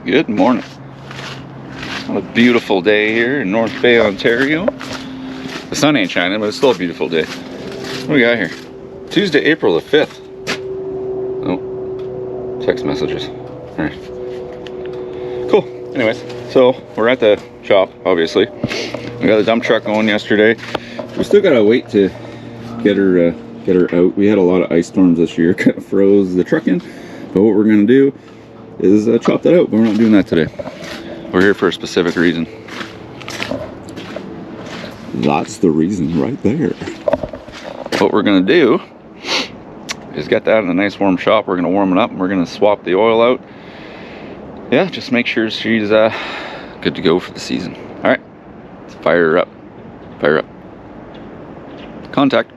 Good morning. On a beautiful day here in North Bay, Ontario. The sun ain't shining, but it's still a beautiful day. What do we got here? Tuesday, April the 5th. Oh, text messages. Alright. Cool. Anyways, so we're at the shop, obviously. We got the dump truck going yesterday. We still gotta wait to get her out. We had a lot of ice storms this year, kind of froze the truck in. But what we're gonna do is chop that out, but we're not doing that today. We're here for a specific reason. That's the reason right there. What we're gonna do is get that in a nice warm shop. We're gonna warm it up and we're gonna swap the oil out. Yeah, just make sure she's good to go for the season. All right, let's fire her up. Fire up. Contact.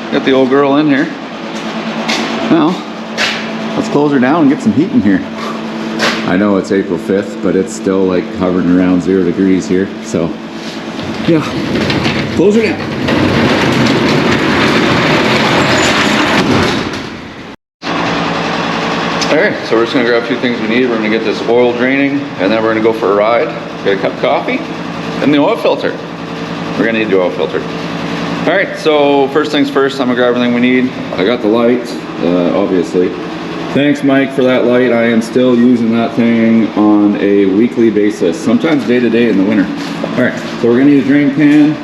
Got the old girl in here. Now, let's close her down and get some heat in here. I know it's April 5th, but it's still like hovering around 0 degrees here. So, yeah, close her down. Alright, so we're just gonna grab a few things we need. We're gonna get this oil draining, and then we're gonna go for a ride, get a cup of coffee, and the oil filter. We're gonna need the oil filter. All right, so first things first, I'm gonna grab everything we need. I got the light, obviously. Thanks, Mike, for that light. I am still using that thing on a weekly basis, sometimes day to day in the winter. All right, so we're gonna need a drain pan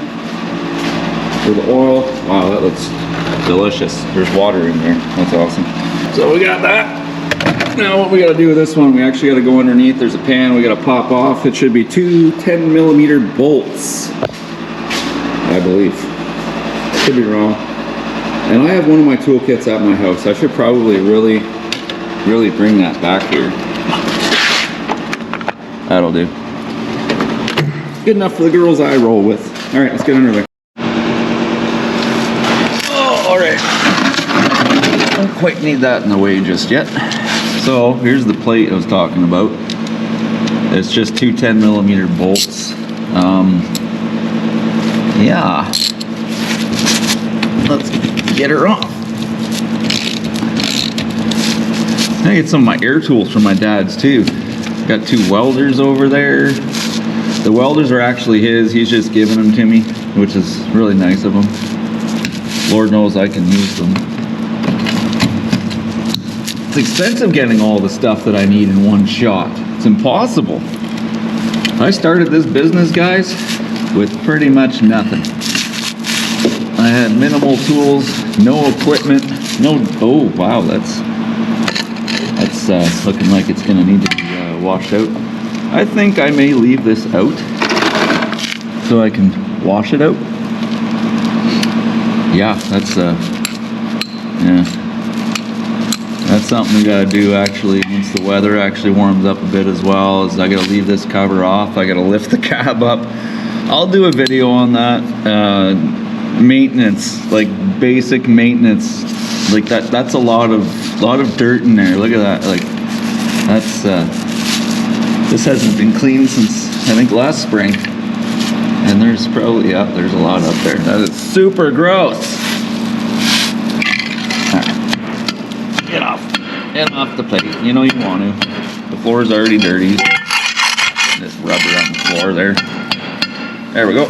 for the oil. Wow, that looks delicious. There's water in there, that's awesome. So we got that. Now what we gotta do with this one, we actually gotta go underneath. There's a pan we gotta pop off. It should be 2 10mm bolts, I believe. Could be wrong. And I have one of my toolkits at my house. I should probably really bring that back here. That'll do. Good enough for the girls I roll with. All right, let's get under there. Oh, all right. Don't quite need that in the way just yet. So here's the plate I was talking about. It's just 2 10mm bolts. Yeah. Let's get her off. I get some of my air tools from my dad's too. Got 2 welders over there. The welders are actually his. He's just giving them to me, which is really nice of him. Lord knows I can use them. It's expensive getting all the stuff that I need in one shot. It's impossible. I started this business, guys, with pretty much nothing. I had minimal tools, no equipment, no, oh wow, that's looking like it's gonna need to be washed out. I think I may leave this out so I can wash it out. Yeah, that's something we gotta do actually once the weather actually warms up a bit as well. Is I gotta leave this cover off, I gotta lift the cab up. I'll do a video on that. Maintenance, like basic maintenance, like that's a lot of dirt in there. Look at that, like that's this hasn't been cleaned since I think last spring, and there's probably there's a lot up there. That is super gross. Right. Get off the plate, you know you want to. The floor is already dirty. There's rubber on the floor there. There we go.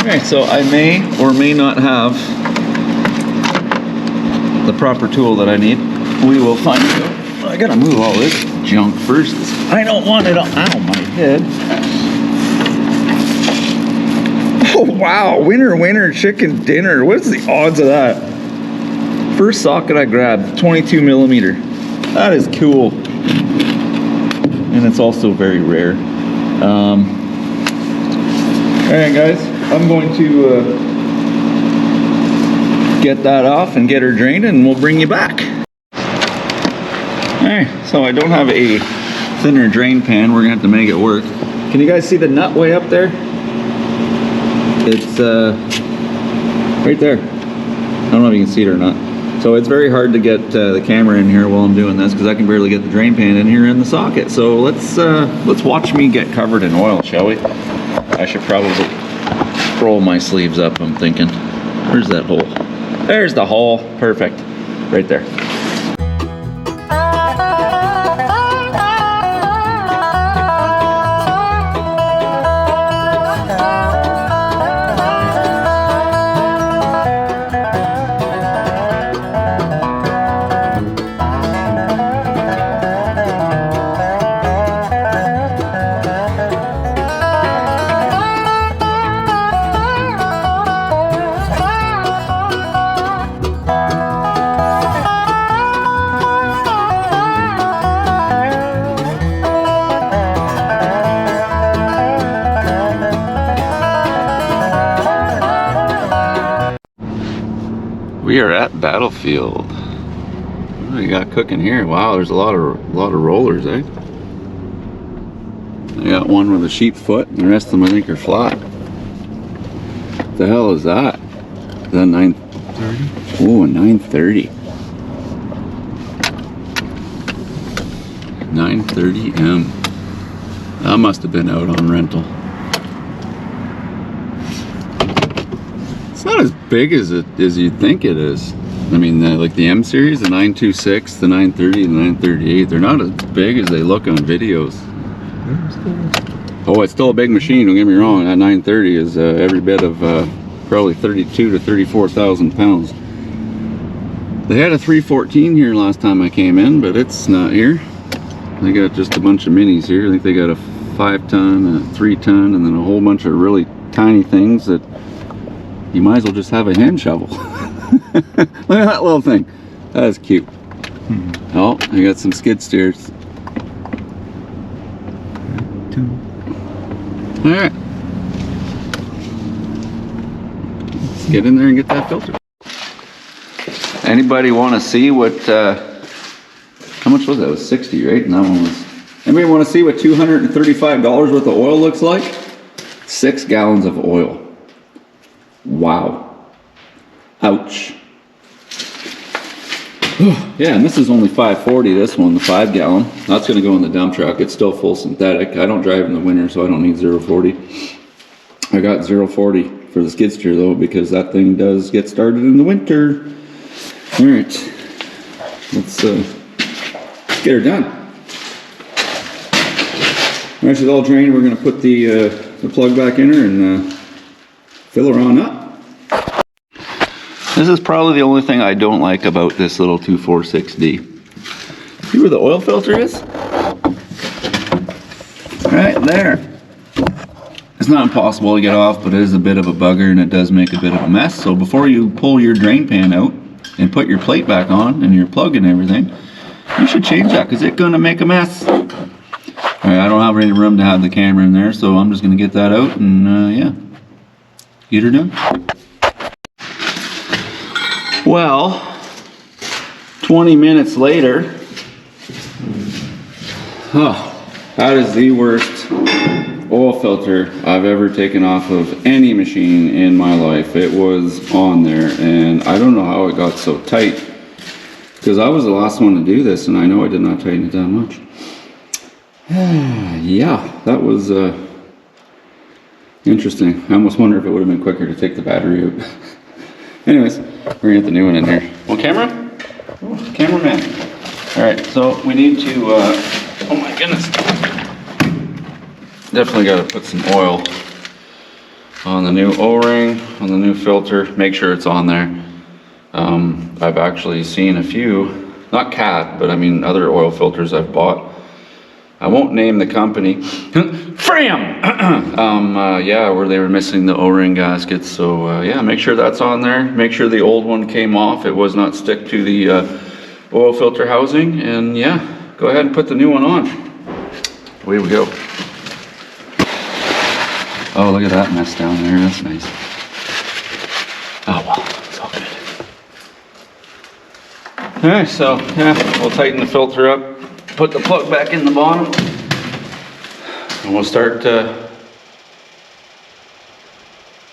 Okay, so I may or may not have the proper tool that I need. We will find out. I gotta move all this junk first. I don't want it on my head. Oh wow, winner chicken dinner. What's the odds of that? First socket I grabbed, 22 millimeter. That is cool. And it's also very rare. Alright guys, I'm going to get that off and get her drained, and we'll bring you back. Alright, so I don't have a thinner drain pan. We're gonna have to make it work. Can you guys see the nut way up there? It's right there. I don't know if you can see it or not. So it's very hard to get the camera in here while I'm doing this because I can barely get the drain pan in here in the socket. So let's watch me get covered in oil, shall we? I should probably roll my sleeves up, I'm thinking. Where's that hole? There's the hole. Perfect. Right there. We are at Battlefield. What do we got cooking here? Wow, there's a lot of rollers, eh? I got one with a sheep foot, and the rest of them I think are flat. What the hell is that? Is that 930? Oh, a 930. 930M. That must have been out on rental. It's not as big as you'd think it is. I mean, like the M series, the 926, the 930, and the 938, they're not as big as they look on videos. Oh, it's still a big machine, don't get me wrong. That 930 is every bit of probably 32 to 34,000 pounds. They had a 314 here last time I came in, but it's not here. They got just a bunch of minis here. I think they got a 5-ton, a 3-ton, and then a whole bunch of really tiny things that you might as well just have a hand shovel. Look at that little thing. That is cute. Oh, I got some skid steers. Alright. Let's get in there and get that filter. Anybody want to see what, how much was that? It was 60, right? And that one was, anybody want to see what $235 worth of oil looks like? 6 gallons of oil. Wow. Ouch. Yeah, and this is only $5.40, this one, the 5 gallon. That's going to go in the dump truck. It's still full synthetic. I don't drive in the winter, so I don't need 0.40. I got 0.40 for the skid steer, though, because that thing does get started in the winter. All right. Let's get her done. All right, she's all drained. We're going to put the plug back in her and fill her on up. This is probably the only thing I don't like about this little 246D. See where the oil filter is? Right there. It's not impossible to get off, but it is a bit of a bugger and it does make a bit of a mess. So before you pull your drain pan out and put your plate back on and your plug and everything, you should change that because it's gonna make a mess. All right, I don't have any room to have the camera in there, so I'm just gonna get that out and yeah, get her done. Well, 20 minutes later, that is the worst oil filter I've ever taken off of any machine in my life. It was on there and I don't know how it got so tight because I was the last one to do this and I know I did not tighten it that much. Yeah, that was interesting. I almost wonder if it would have been quicker to take the battery out. Anyways, we're gonna get the new one in here. Well, camera? Oh, cameraman. All right, so we need to, oh my goodness. Definitely got to put some oil on the new O-ring, on the new filter, make sure it's on there. I've actually seen a few, not Cat, but I mean other oil filters I've bought. I won't name the company. Fram! Yeah, where they were missing the O-ring gaskets. So yeah, make sure that's on there. Make sure the old one came off. It was not stick to the oil filter housing. And yeah, go ahead and put the new one on. Away we go. Oh, look at that mess down there. That's nice. Oh, well, it's all good. Alright, so yeah, we'll tighten the filter up, put the plug back in the bottom, and we'll start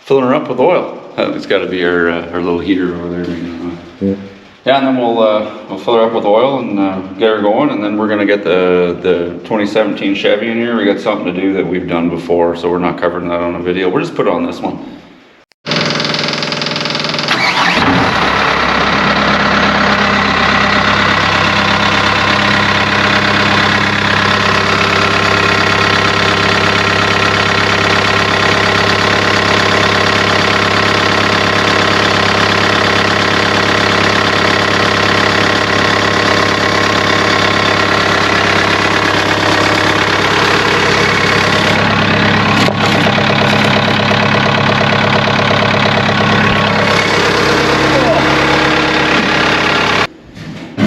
filling her up with oil. It's got to be our little heater over there. Yeah, and then we'll fill her up with oil and get her going, and then we're gonna get the 2017 Chevy in here. We got something to do that we've done before, so we're not covering that on a video. We'll just put it on this one.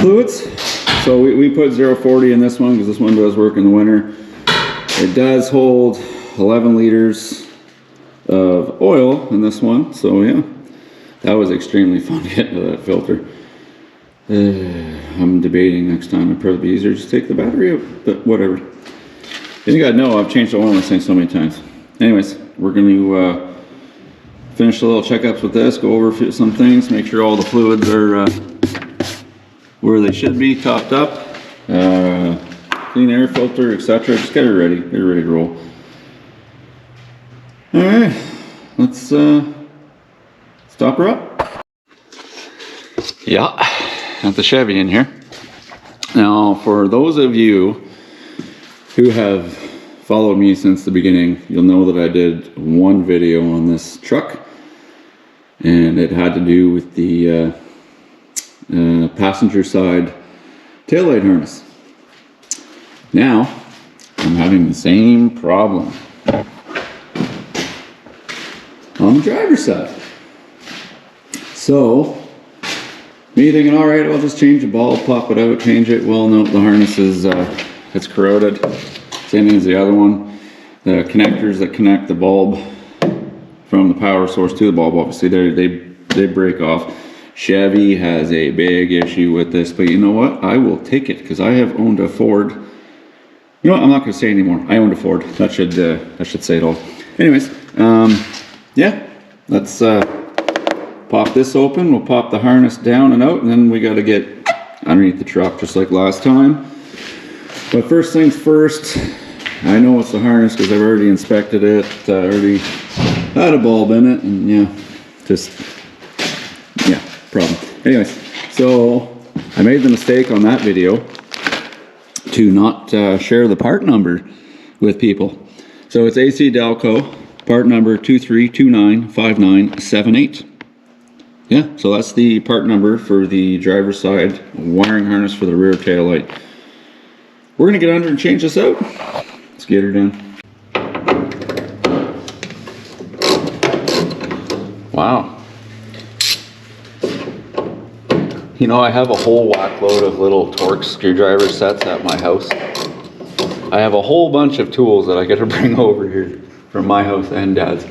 Fluids. So we put 040 in this one because this one does work in the winter. It does hold 11 liters of oil in this one. So yeah, that was extremely fun to get into that filter. I'm debating next time it'd probably be easier to just take the battery out, but whatever. You gotta know I've changed the oil in this thing so many times. Anyways, we're gonna finish the little checkups with this, go over some things, make sure all the fluids are where they should be, topped up, clean air filter, etc. Just get it ready. Get it ready to roll. All right, let's stop her up. Yeah, got the Chevy in here. Now, for those of you who have followed me since the beginning, you'll know that I did one video on this truck, and it had to do with the passenger side taillight harness. Now I'm having the same problem on the driver's side. So me thinking, all right, I'll just change the bulb, pop it out, change it. Well, no, the harness is it's corroded. Same thing as the other one. The connectors that connect the bulb from the power source to the bulb, obviously they break off. Chevy has a big issue with this, but you know what? I will take it because I have owned a Ford. You know what? I'm not going to say anymore. I owned a Ford. That should say it all. Anyways, yeah, let's pop this open. We'll pop the harness down and out, and then we got to get underneath the truck just like last time. But first things first, I know it's the harness because I've already inspected it. Already had a bulb in it, and yeah, just yeah. Problem. Anyways, so I made the mistake on that video to not share the part number with people. So it's AC Delco, part number 23295978. Yeah, so that's the part number for the driver's side wiring harness for the rear tail light. We're gonna get under and change this out. Let's get her done. You know, I have a whole whack load of little Torx screwdriver sets at my house. I have a whole bunch of tools that I got to bring over here from my house and Dad's.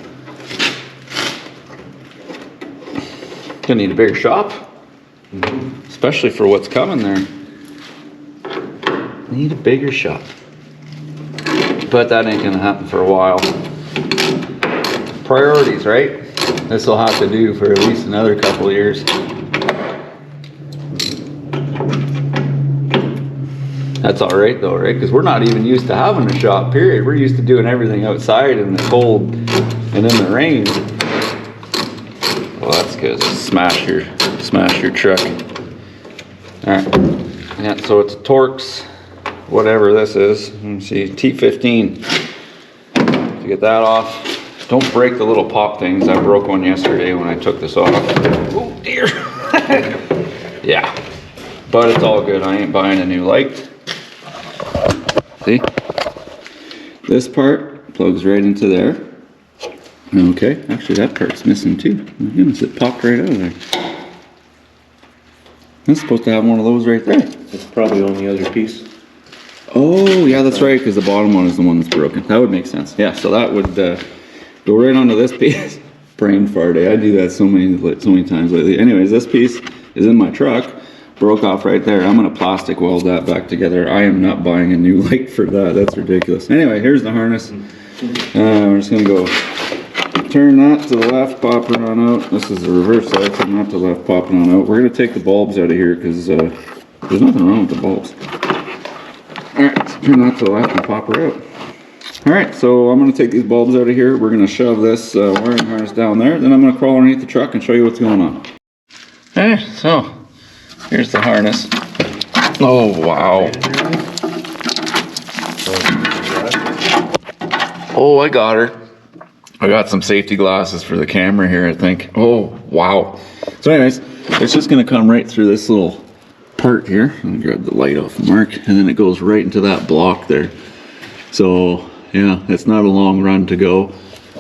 Gonna need a bigger shop, especially for what's coming there. Need a bigger shop, but that ain't gonna happen for a while. Priorities, right? This will have to do for at least another couple of years. That's all right though, right? Because we're not even used to having a shop, period. We're used to doing everything outside in the cold and in the rain. Well, that's good. Smash your truck. All right. Yeah, so it's a Torx, whatever this is. Let me see, T15. To get that off, don't break the little pop things. I broke one yesterday when I took this off. Oh dear. Yeah, but it's all good. I ain't buying a new light. See, this part plugs right into there. Okay, actually that part's missing too. My goodness, it popped right out of there. I'm supposed to have one of those right there. It's probably on the other piece. Oh, yeah, that's right, because the bottom one is the one that's broken. That would make sense. Yeah, so that would go right onto this piece. Brain fart, I do that so many times lately. Anyways, this piece is in my truck. Broke off right there. I'm gonna plastic weld that back together. I am not buying a new light for that. That's ridiculous. Anyway, here's the harness. We're just gonna go turn that to the left, pop it on out. This is the reverse side, so not to the left, pop it on out. We're gonna take the bulbs out of here because there's nothing wrong with the bulbs. All right, so turn that to the left and pop her out. All right, so I'm gonna take these bulbs out of here. We're gonna shove this wiring harness down there. Then I'm gonna crawl underneath the truck and show you what's going on. Okay, so here's the harness. Oh, wow. Oh, I got her. I got some safety glasses for the camera here, I think. Oh, wow. So anyways, it's just gonna come right through this little part here. Let me grab the light off Mark, and then it goes right into that block there. So yeah, it's not a long run to go.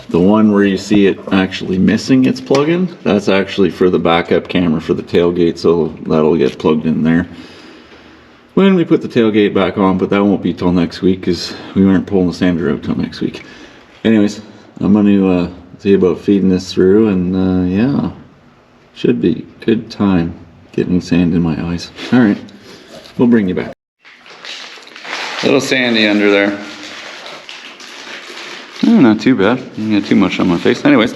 The one where you see it actually missing its plug-in, that's actually for the backup camera for the tailgate, so that'll get plugged in there when we put the tailgate back on, but that won't be till next week because we aren't pulling the sander out till next week. Anyways, I'm going to see about feeding this through, and yeah, should be good time getting sand in my eyes. All right, we'll bring you back. A little sandy under there. Oh, not too bad. Didn't get too much on my face. Anyways,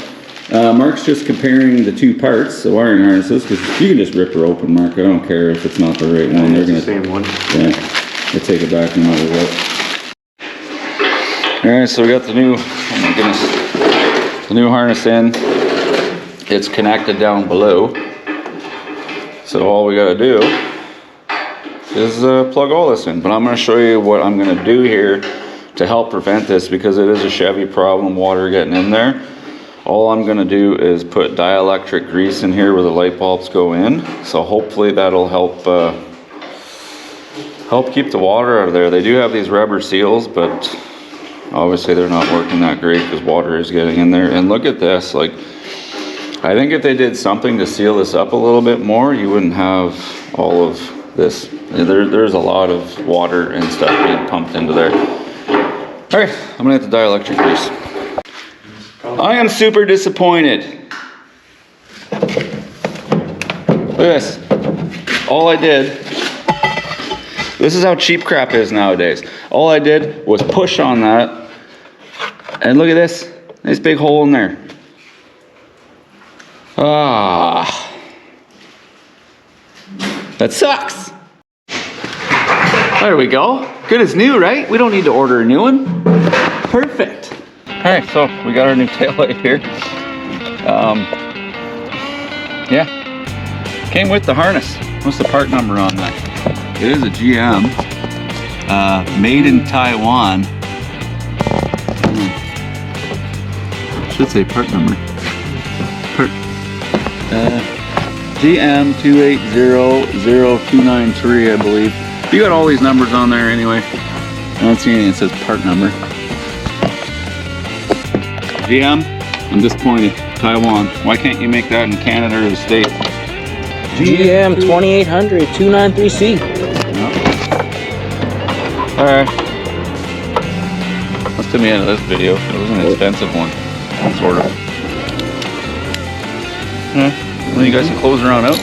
Mark's just comparing the two parts, the wiring harnesses, because you can just rip her open, Mark. I don't care if it's not the right one. They're gonna, the same one. Yeah, they take it back no matter what. All right, so we got the new, oh my goodness, the new harness in. It's connected down below. So all we gotta do is plug all this in. But I'm gonna show you what I'm gonna do here to help prevent this, because it is a Chevy problem, water getting in there. All I'm gonna do is put dielectric grease in here where the light bulbs go in. So hopefully that'll help keep the water out of there. They do have these rubber seals, but obviously they're not working that great because water is getting in there. And look at this, like, I think if they did something to seal this up a little bit more, you wouldn't have all of this. There's a lot of water and stuff being pumped into there. All right, I'm gonna hit the dielectric grease. I am super disappointed. Look at this. All I did, this is how cheap crap is nowadays. All I did was push on that, and look at this. Nice big hole in there. Ah. That sucks. There we go. Good as new, right? We don't need to order a new one. Perfect. All right, so we got our new taillight here. Yeah, came with the harness. What's the part number on that? It is a GM, made in Taiwan. Should say part number. GM 2800293, I believe. You got all these numbers on there anyway. I don't see anything that says part number. GM, I'm disappointed. Taiwan. Why can't you make that in Canada or the States? GM 2800 293C. Alright. That's to the end of this video. It was an expensive one. Sort of. Well, you guys can close around out.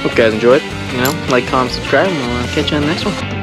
Hope you guys enjoyed. You know, like, comment, subscribe, and we'll catch you on the next one.